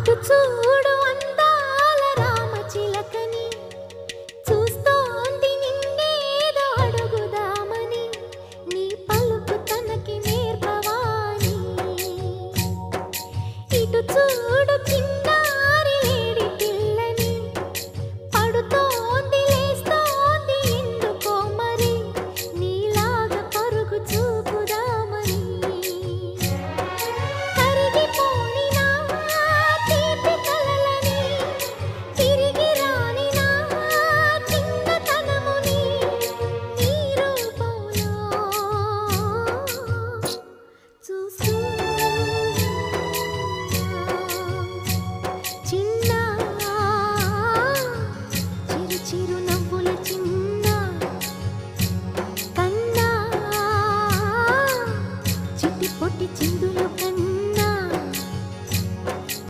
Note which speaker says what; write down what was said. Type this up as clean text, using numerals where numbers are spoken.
Speaker 1: అటు చూడు అందాల రామచిలకని, చూస్తోంది నిన్నేదో అడుగుదామని, నీ పలుకు తనకి నేర్పవాని. ఇటు చూడు చిన్న